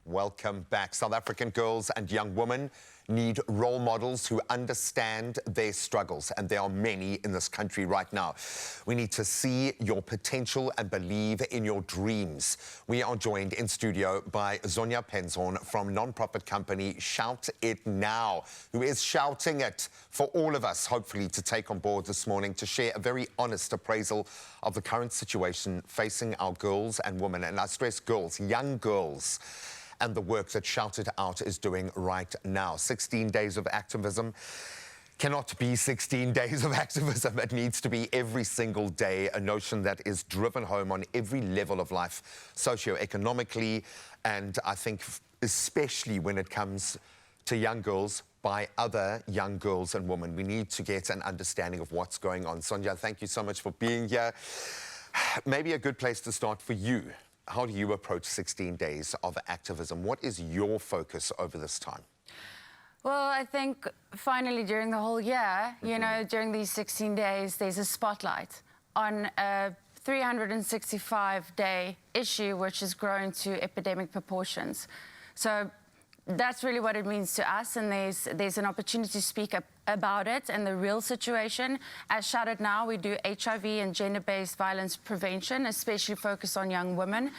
Welcome back. South African girls and young women need role models who understand their struggles, and there are many in this country right now. We need to see your potential and believe in your dreams. We are joined in studio by Zonia Penzorn from non-profit company Shout-It-Now, who is shouting it for all of us, hopefully, to take on board this morning to share a very honest appraisal of the current situation facing our girls and women, and I stress girls, young girls, and the work that Shout-It-Out is doing right now. 16 days of activism cannot be 16 days of activism. It needs to be every single day, a notion that is driven home on every level of life, socioeconomically, and I think especially when it comes to young girls, by other young girls and women. We need to get an understanding of what's going on. Zonia, thank you so much for being here. Maybe a good place to start for you. How do you approach 16 days of activism? What is your focus over this time? Well, I think finally during the whole year, you know, during these 16 days, there's a spotlight on a 365-day issue which has grown to epidemic proportions. So that's really what it means to us, and there's an opportunity to speak about it and the real situation. As Shout-It-Now, we do HIV and gender-based violence prevention, especially focused on young women.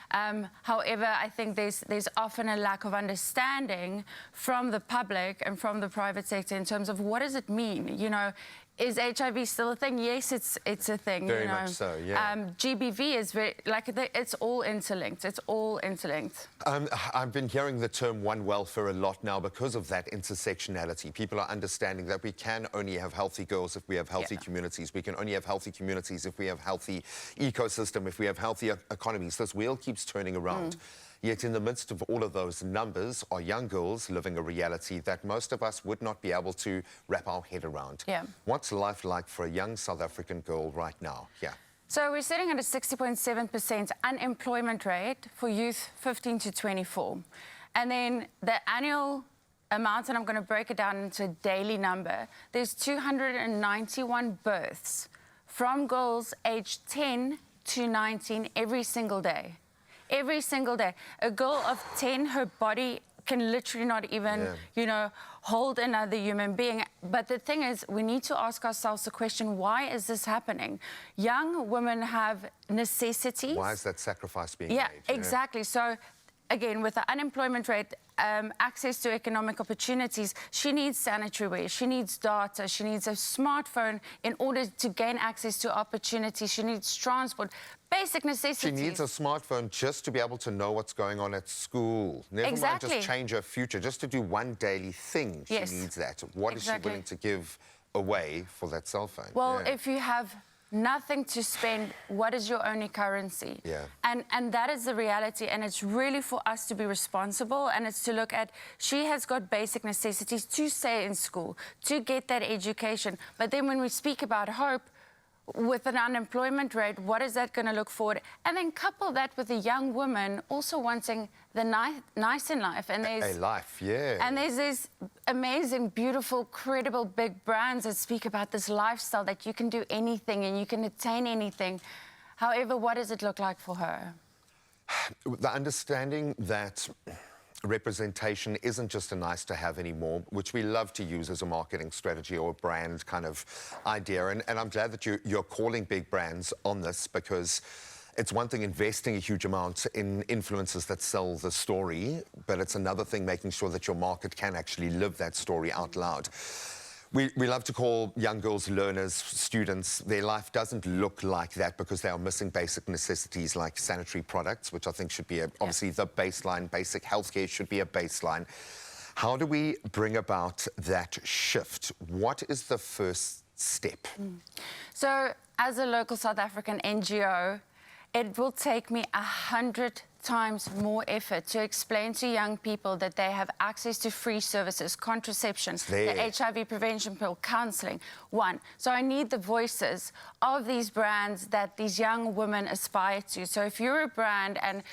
However, I think there's often a lack of understanding from the public and from the private sector in terms of what does it mean, you know. Is HIV still a thing? Yes, it's a thing. Very much so, yeah. GBV is very, like, it's all interlinked. It's all interlinked. I've been hearing the term one welfare a lot now because of that intersectionality. People are understanding that we can only have healthy girls if we have healthy communities. We can only have healthy communities if we have healthy ecosystem, if we have healthy economies. This wheel keeps turning around. Yet in the midst of all of those numbers are young girls living a reality that most of us would not be able to wrap our head around. What's life like for a young South African girl right now? So we're sitting at a 60.7% unemployment rate for youth 15 to 24. And then the annual amount, and I'm going to break it down into a daily number, there's 291 births from girls aged 10 to 19 every single day. Every single day. A girl of 10, her body can literally not even, you know, hold another human being. But the thing is, we need to ask ourselves the question, why is this happening? Young women have necessities. Why is that sacrifice being made? Yeah, exactly. So, again, with the unemployment rate, access to economic opportunities, she needs sanitary ware, she needs data, she needs a smartphone in order to gain access to opportunities, she needs transport, basic necessities. She needs a smartphone just to be able to know what's going on at school. Never mind just change her future, just to do one daily thing. She needs that. What is she willing to give away for that cell phone? Well, if you have nothing to spend, what is your only currency? And that is the reality, and it's really for us to be responsible, and it's to look at, she has got basic necessities to stay in school, to get that education. But then when we speak about hope, with an unemployment rate, what is that going to look forward? And then couple that with a young woman also wanting the nice in life. And there's a life, And there's these amazing, beautiful, credible, big brands that speak about this lifestyle that you can do anything and you can attain anything. However, what does it look like for her? The understanding that representation isn't just a nice to have anymore, which we love to use as a marketing strategy or a brand kind of idea. And I'm glad that you're calling big brands on this, because it's one thing investing a huge amount in influencers that sell the story, but it's another thing making sure that your market can actually live that story out loud. We love to call young girls learners, students. Their life doesn't look like that because they are missing basic necessities like sanitary products, which I think should be obviously the baseline. Basic healthcare should be a baseline. How do we bring about that shift? What is the first step? So, as a local South African NGO, it will take me 100 times more effort to explain to young people that they have access to free services, contraception, the HIV prevention pill, counseling. So I need the voices of these brands that these young women aspire to. So if you're a brand and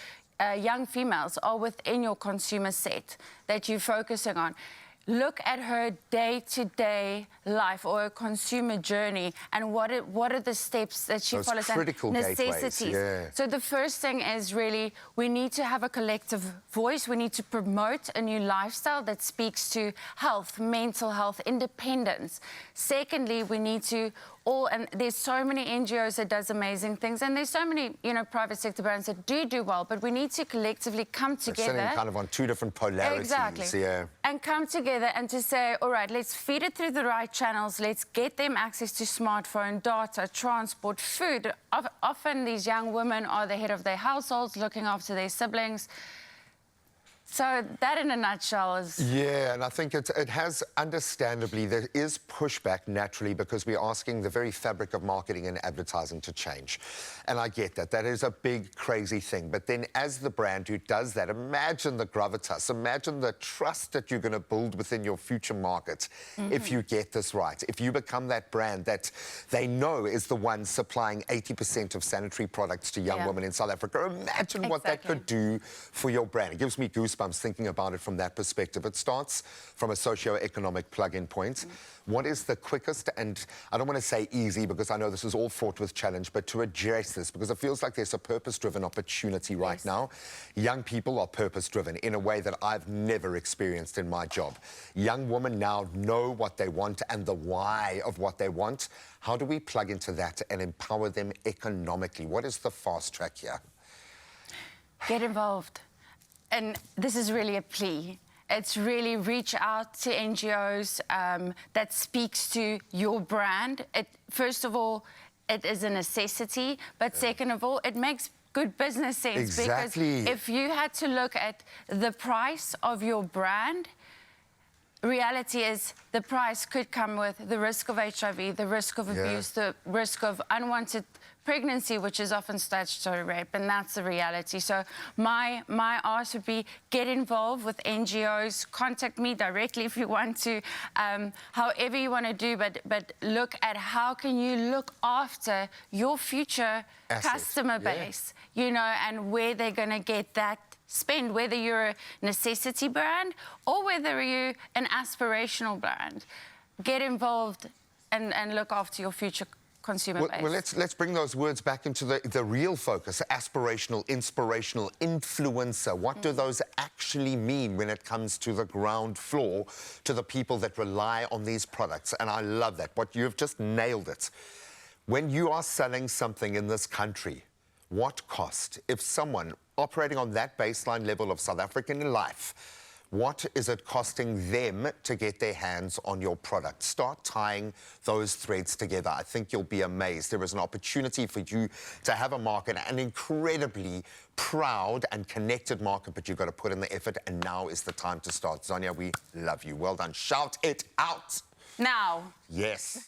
young females are within your consumer set that you're focusing on, look at her day-to-day life or her consumer journey and what are the steps that she Those follows critical and gateways, necessities. yeah. So the first thing is really we need to have a collective voice. We need to promote a new lifestyle that speaks to health, mental health, independence. Secondly, we need to and there's so many NGOs that does amazing things, and there's so many, private sector brands that do well, but we need to collectively come together. They're sitting kind of on two different polarities. Exactly. Yeah. And come together and to say, all right, let's feed it through the right channels. Let's get them access to smartphone, data, transport, food. Often these young women are the head of their households, looking after their siblings. So that in a nutshell is... Yeah, and I think it has, understandably, there is pushback naturally because we're asking the very fabric of marketing and advertising to change. And I get that. That is a big, crazy thing. But then as the brand who does that, imagine the gravitas, imagine the trust that you're going to build within your future market if you get this right. If you become that brand that they know is the one supplying 80% of sanitary products to young women in South Africa, imagine what that could do for your brand. It gives me goosebumps thinking about it from that perspective. It starts from a socio-economic plug-in point. What is the quickest, and I don't want to say easy because I know this is all fraught with challenge, but to address this, because it feels like there's a purpose-driven opportunity right now. Young people are purpose-driven in a way that I've never experienced in my job. Young women now know what they want and the why of what they want. How do we plug into that and empower them economically? What is the fast track here? Get involved. And this is really a plea. It's really reach out to NGOs that speaks to your brand. First of all, it is a necessity, but second of all, it makes good business sense. Exactly. Because if you had to look at the price of your brand, reality is the price could come with the risk of HIV, the risk of abuse, the risk of unwanted pregnancy, which is often statutory rape, and that's the reality. So my ask would be get involved with NGOs, contact me directly if you want to, however you want to do, but look at how can you look after your future customer base, and where they're going to get that spend, whether you're a necessity brand or whether you're an aspirational brand. Get involved and look after your future consumer base. Well, let's bring those words back into the real focus: aspirational, inspirational, influencer. What do those actually mean when it comes to the ground floor, to the people that rely on these products? And I love that. You've just nailed it. When you are selling something in this country, what cost? If someone operating on that baseline level of South African life, what is it costing them to get their hands on your product? Start tying those threads together. I think you'll be amazed. There is an opportunity for you to have a market, an incredibly proud and connected market, but you've got to put in the effort, and now is the time to start. Zonia, we love you. Well done. Shout it out. Now. Yes.